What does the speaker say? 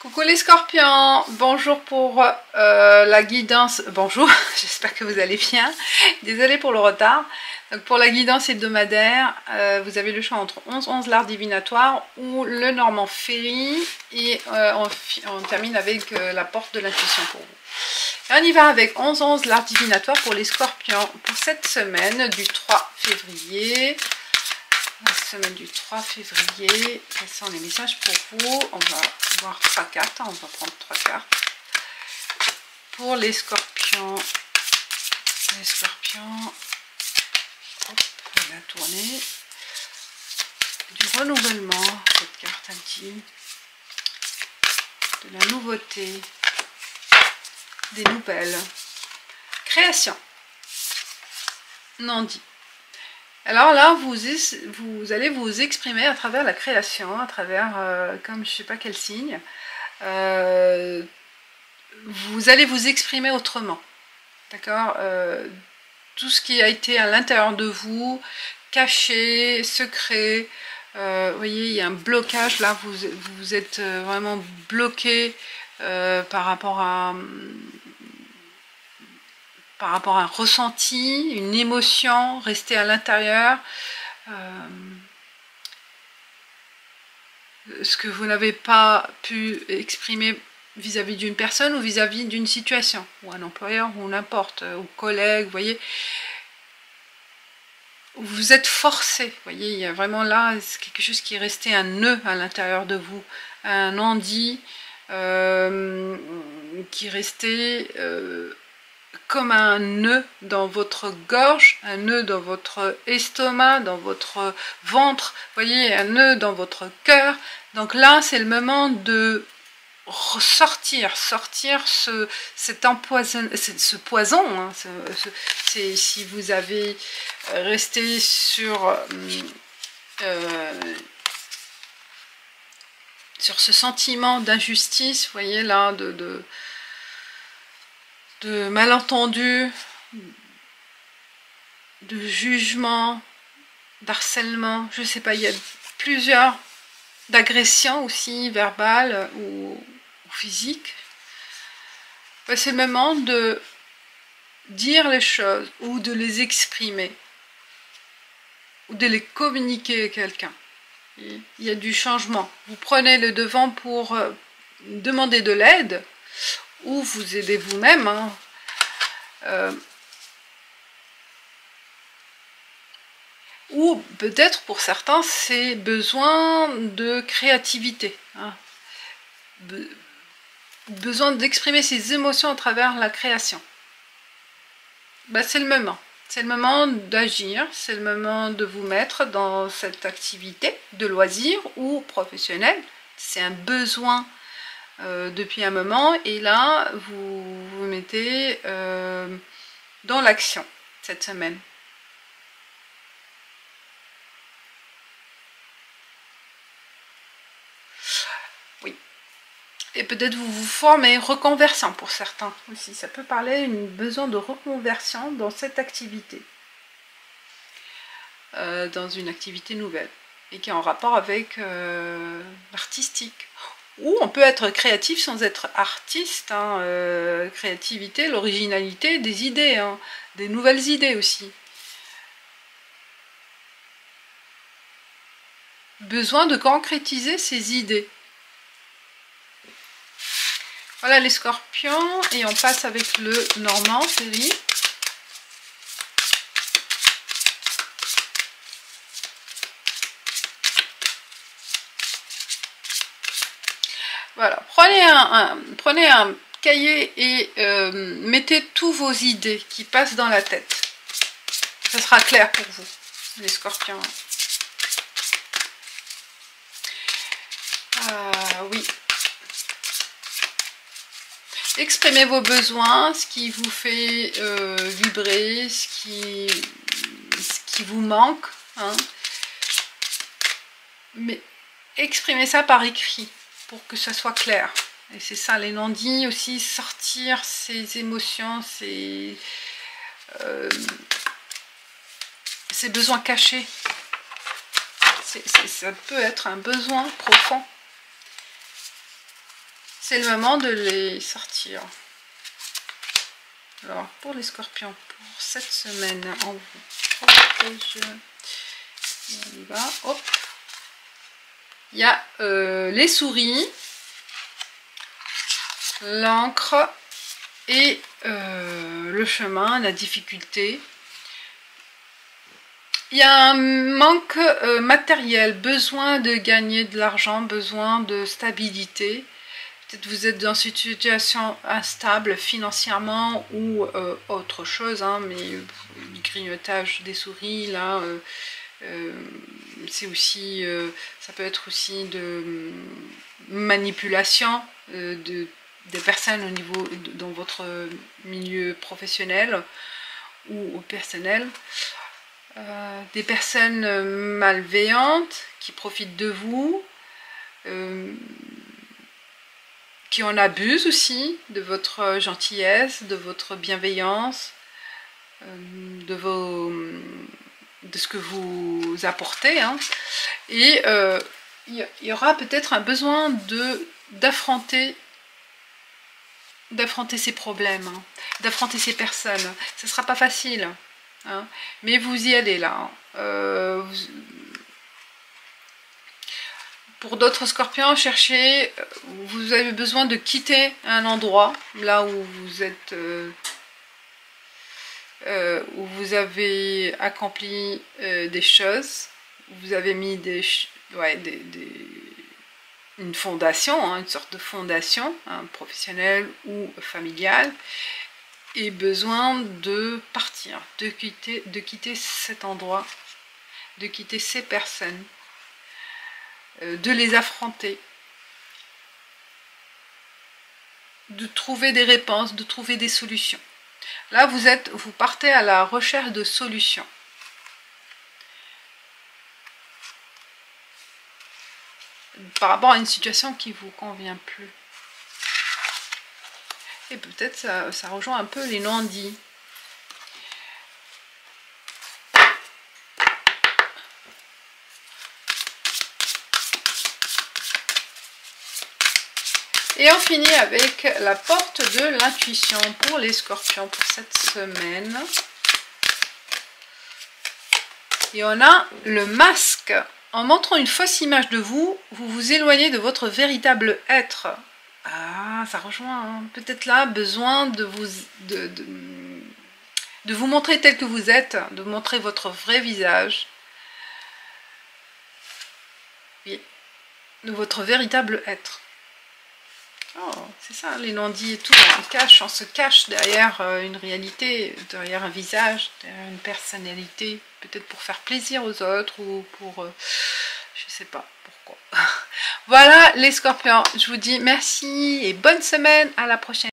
Coucou les scorpions, bonjour pour la guidance, bonjour, j'espère que vous allez bien, désolée pour le retard. Donc pour la guidance hebdomadaire, vous avez le choix entre 11-11 l'art divinatoire ou le Normand Ferry et on termine avec la porte de l'intuition pour vous. Et on y va avec 11-11 l'art divinatoire pour les scorpions pour cette semaine du 3 février. La semaine du 3 février, quels sont les messages pour vous? On va voir 3 cartes, on va prendre 3 cartes. Pour les scorpions, hop, on va tourner. Du renouvellement, cette carte intime, de la nouveauté, des nouvelles, création, non dit. Alors là, vous allez vous exprimer à travers la création, à travers, comme je ne sais pas quel signe, vous allez vous exprimer autrement, d'accord, tout ce qui a été à l'intérieur de vous, caché, secret, vous voyez, il y a un blocage, là, vous êtes vraiment bloqué par rapport à un ressenti, une émotion restée à l'intérieur, ce que vous n'avez pas pu exprimer vis-à-vis d'une personne ou vis-à-vis d'une situation, ou un employeur, ou n'importe, ou collègue, vous voyez, vous êtes forcé, vous voyez, il y a vraiment là quelque chose qui est resté un nœud à l'intérieur de vous, un non-dit qui est resté comme un nœud dans votre gorge, un nœud dans votre estomac, dans votre ventre, vous voyez, un nœud dans votre cœur. Donc là, c'est le moment de sortir cet empoison, ce poison, hein, si vous avez resté sur ce sentiment d'injustice, vous voyez là, de malentendus, de jugement, d'harcèlement, je sais pas, il y a plusieurs, d'agressions aussi, verbales ou physiques. C'est le moment de dire les choses ou de les exprimer ou de les communiquer à quelqu'un. Il y a du changement. Vous prenez le devant pour demander de l'aide ou vous aider vous-même, hein. Ou peut-être pour certains c'est besoin de créativité, hein. Besoin d'exprimer ses émotions à travers la création. C'est le moment d'agir, c'est le moment de vous mettre dans cette activité de loisir ou professionnelle. C'est un besoin depuis un moment, et là vous vous mettez dans l'action cette semaine. Oui. Et peut-être vous vous formez, reconversion pour certains aussi. Ça peut parler d'un besoin de reconversion dans cette activité, dans une activité nouvelle et qui est en rapport avec l'artistique. Ou on peut être créatif sans être artiste, hein, créativité, l'originalité, des idées, hein, des nouvelles idées aussi. Besoin de concrétiser ses idées. Voilà les scorpions, et on passe avec le Normand Ferry. Voilà, prenez un cahier et mettez tous vos idées qui passent dans la tête. Ça sera clair pour vous, les scorpions. Oui. Exprimez vos besoins, ce qui vous fait vibrer, ce qui vous manque, hein. Mais exprimez ça par écrit, pour que ça soit clair. Et c'est ça, les non-dits aussi, sortir ses émotions, ses besoins cachés. Ça peut être un besoin profond. c'est le moment de les sortir. Alors, pour les scorpions, pour cette semaine, on vous protège. On y va, hop. Il y a les souris, l'encre et le chemin, la difficulté. Il y a un manque matériel, besoin de gagner de l'argent, besoin de stabilité. Peut-être vous êtes dans une situation instable financièrement ou autre chose, hein, mais le grignotage des souris, là, c'est aussi, ça peut être aussi de manipulation des personnes au niveau dans votre milieu professionnel ou personnel. Des personnes malveillantes qui profitent de vous, qui en abusent aussi de votre gentillesse, de votre bienveillance, de ce que vous apportez, hein. Et il y aura peut-être un besoin d'affronter ces problèmes, hein, d'affronter ces personnes. Ce ne sera pas facile, hein, mais vous y allez là, hein. Pour d'autres scorpions, cherchez, vous avez besoin de quitter un endroit, là où vous êtes, où vous avez accompli des choses, où vous avez mis une fondation, hein, une sorte de fondation, hein, professionnelle ou familiale, et besoin de partir, de quitter cet endroit, de quitter ces personnes, de les affronter, de trouver des réponses, de trouver des solutions. Là, vous partez à la recherche de solutions. Par rapport à une situation qui ne vous convient plus. Et peut-être ça rejoint un peu les non-dits. Et on finit avec la porte de l'intuition pour les scorpions pour cette semaine. Et on a le masque. En montrant une fausse image de vous, vous vous éloignez de votre véritable être. Ah, ça rejoint, hein. Peut-être là, besoin de vous montrer tel que vous êtes, de montrer votre vrai visage. Oui, de votre véritable être. Oh, c'est ça, les non-dits et tout, on se cache derrière une réalité, derrière un visage, derrière une personnalité, peut-être pour faire plaisir aux autres ou pour, je sais pas pourquoi. Voilà les scorpions, je vous dis merci et bonne semaine, à la prochaine.